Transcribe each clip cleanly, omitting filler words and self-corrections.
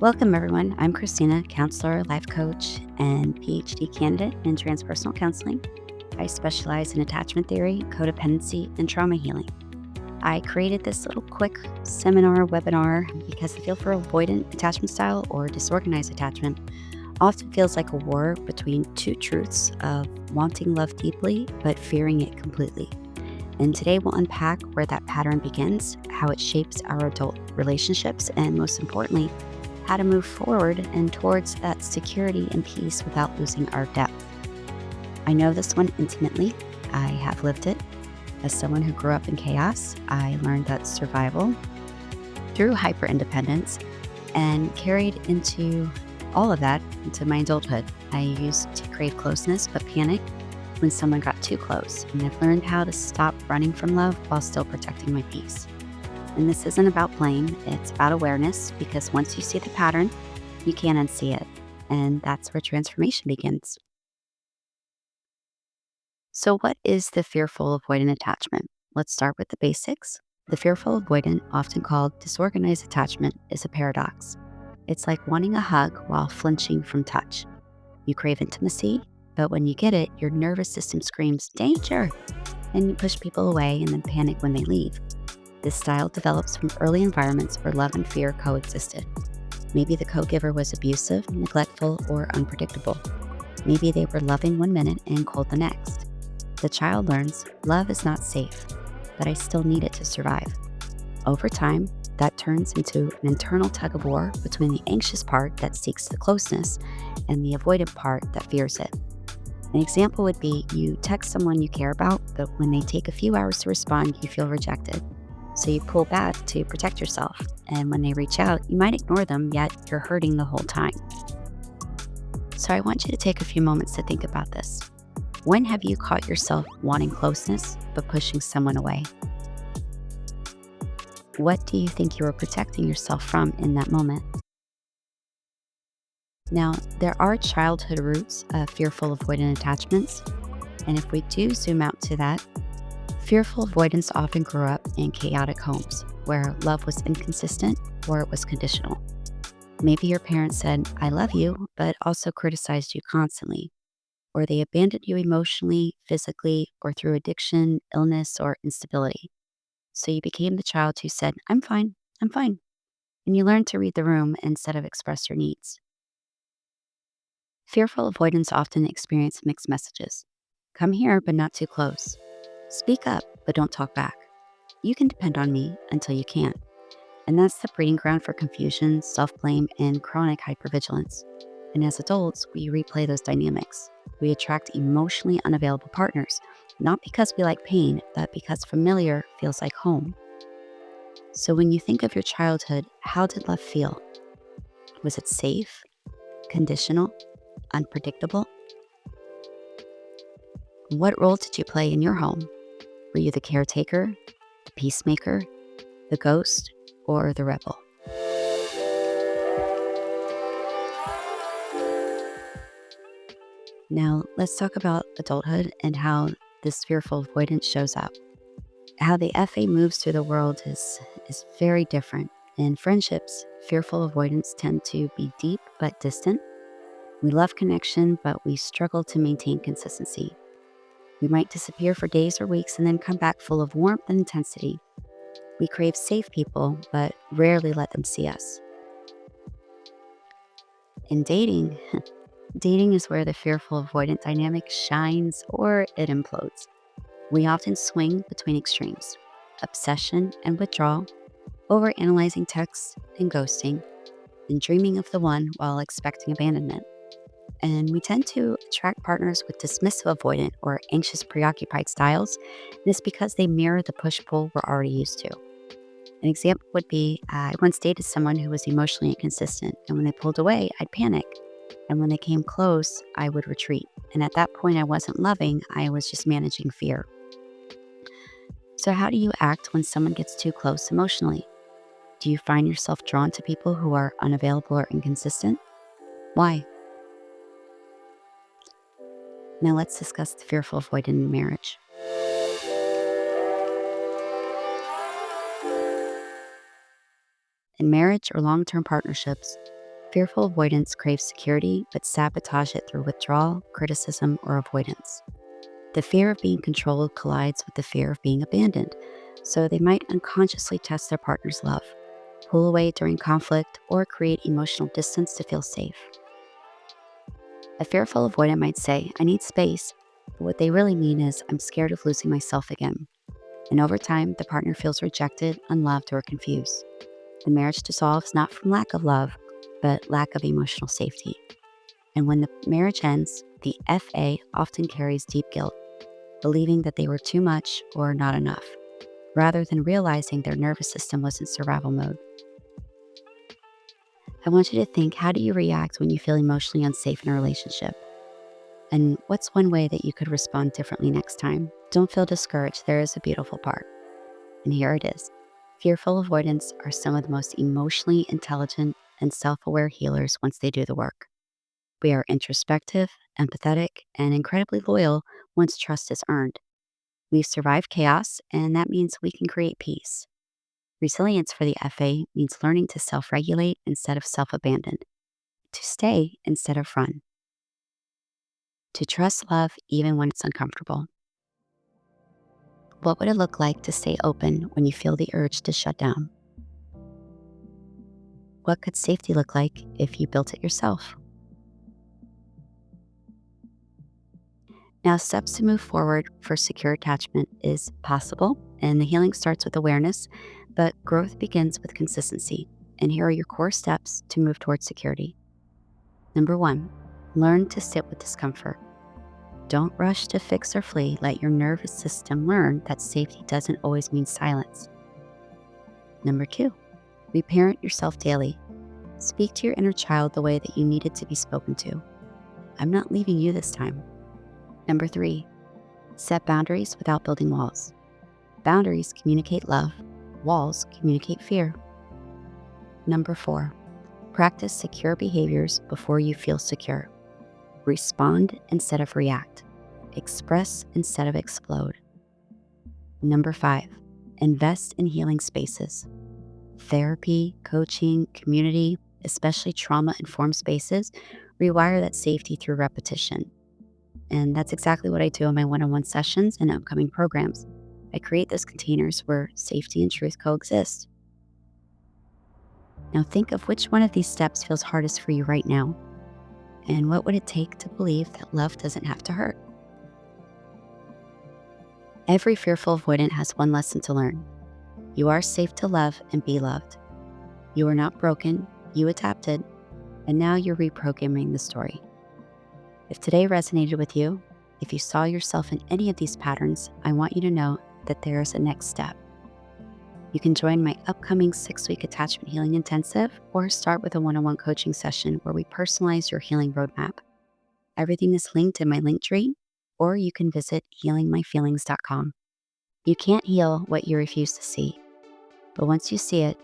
Welcome, everyone. I'm Christina, counselor, life coach, and PhD candidate in transpersonal counseling. I specialize in attachment theory, codependency, and trauma healing. I created this little quick seminar webinar because the fearful avoidant attachment style or disorganized attachment often feels like a war between two truths of wanting love deeply but fearing it completely. And today we'll unpack where that pattern begins, how it shapes our adult relationships, and most importantly, how to move forward and towards that security and peace without losing our depth. I know this one intimately. I have lived it. As someone who grew up in chaos, I learned that survival through hyper-independence and carried into all of that into my adulthood. I used to crave closeness but panic when someone got too close, and I've learned how to stop running from love while still protecting my peace. And this isn't about blame, it's about awareness, because once you see the pattern, you can't unsee it. And that's where transformation begins. So, what is the fearful avoidant attachment? Let's start with the basics. The fearful avoidant, often called disorganized attachment, is a paradox. It's like wanting a hug while flinching from touch. You crave intimacy, but when you get it, your nervous system screams, danger! And you push people away and then panic when they leave. This style develops from early environments where love and fear coexisted. Maybe the co-giver was abusive, neglectful, or unpredictable. Maybe they were loving one minute and cold the next. The child learns love is not safe, but I still need it to survive. Over time, that turns into an internal tug-of-war between the anxious part that seeks the closeness and the avoidant part that fears it. An example would be you text someone you care about, but when they take a few hours to respond, you feel rejected. So you pull back to protect yourself, and when they reach out, you might ignore them, yet you're hurting the whole time. So I want you to take a few moments to think about this. When have you caught yourself wanting closeness but pushing someone away? What do you think you were protecting yourself from in that moment? Now, there are childhood roots of fearful avoidant attachments, and if we do zoom out to that, fearful avoidance often grew up in chaotic homes where love was inconsistent or it was conditional. Maybe your parents said, I love you, but also criticized you constantly, or they abandoned you emotionally, physically, or through addiction, illness, or instability. So you became the child who said, I'm fine. And you learned to read the room instead of express your needs. Fearful avoidants often experience mixed messages. Come here, but not too close. Speak up, but don't talk back. You can depend on me until you can't. And that's the breeding ground for confusion, self-blame, and chronic hypervigilance. And as adults, we replay those dynamics. We attract emotionally unavailable partners, not because we like pain, but because familiar feels like home. So when you think of your childhood, how did love feel? Was it safe, conditional, unpredictable? What role did you play in your home? Were you the caretaker, the peacemaker, the ghost, or the rebel? Now, let's talk about adulthood and how this fearful avoidance shows up. How the FA moves through the world is very different. In friendships, fearful avoidance tend to be deep but distant. We love connection, but we struggle to maintain consistency. We might disappear for days or weeks and then come back full of warmth and intensity. We crave safe people, but rarely let them see us. In dating, dating is where the fearful avoidant dynamic shines or it implodes. We often swing between extremes, obsession and withdrawal, overanalyzing texts and ghosting, and dreaming of the one while expecting abandonment. And we tend to attract partners with dismissive avoidant or anxious preoccupied styles, and it's because they mirror the push-pull we're already used to. An example would be, I once dated someone who was emotionally inconsistent, and when they pulled away, I'd panic. And when they came close, I would retreat. And at that point, I wasn't loving, I was just managing fear. So how do you act when someone gets too close emotionally? Do you find yourself drawn to people who are unavailable or inconsistent? Why? Now let's discuss the fearful avoidant in marriage. In marriage or long-term partnerships, Fearful avoidants crave security but sabotage it through withdrawal, criticism, or avoidance. The fear of being controlled collides with the fear of being abandoned, so they might unconsciously test their partner's love, pull away during conflict, or create emotional distance to feel safe. A fearful avoidant might say, "I need space," but what they really mean is, "I'm scared of losing myself again." And over time, the partner feels rejected, unloved, or confused. The marriage dissolves not from lack of love, but lack of emotional safety. And when the marriage ends, the FA often carries deep guilt, believing that they were too much or not enough, rather than realizing their nervous system was in survival mode. I want you to think, how do you react when you feel emotionally unsafe in a relationship? And what's one way that you could respond differently next time? Don't feel discouraged, there is a beautiful part. And here it is. Fearful avoidants are some of the most emotionally intelligent and self-aware healers once they do the work. We are introspective, empathetic, and incredibly loyal once trust is earned. We've survived chaos, and that means we can create peace. Resilience for the FA means learning to self-regulate instead of self-abandon, to stay instead of run, to trust love even when it's uncomfortable. What would it look like to stay open when you feel the urge to shut down? What could safety look like if you built it yourself? Now, steps to move forward for secure attachment is possible, and the healing starts with awareness, but growth begins with consistency. And here are your core steps to move towards security. Number 1, learn to sit with discomfort. Don't rush to fix or flee. Let your nervous system learn that safety doesn't always mean silence. Number 2, reparent yourself daily. Speak to your inner child the way that you need it to be spoken to. "I'm not leaving you this time." Number 3, set boundaries without building walls. Boundaries communicate love. Walls communicate fear. Number 4, practice secure behaviors before you feel secure. Respond instead of react. Express instead of explode. Number 5, invest in healing spaces. Therapy, coaching, community, especially trauma-informed spaces, rewire that safety through repetition. And that's exactly what I do in my one-on-one sessions and upcoming programs. I create those containers where safety and truth coexist. Now think of which one of these steps feels hardest for you right now, and what would it take to believe that love doesn't have to hurt? Every fearful avoidant has one lesson to learn. You are safe to love and be loved. You are not broken, you adapted, and now you're reprogramming the story. If today resonated with you, if you saw yourself in any of these patterns, I want you to know that there is a next step. You can join my upcoming 6-week attachment healing intensive or start with a one-on-one coaching session where we personalize your healing roadmap. Everything is linked in my link tree, or you can visit healingmyfeelings.com. You can't heal what you refuse to see, but once you see it,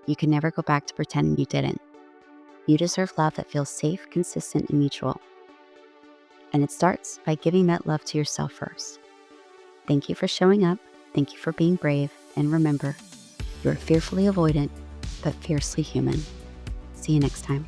you can never go back to pretending you didn't. You deserve love that feels safe, consistent, and mutual. And it starts by giving that love to yourself first. Thank you for showing up. Thank you for being brave. And remember, you're fearfully avoidant, but fiercely human. See you next time.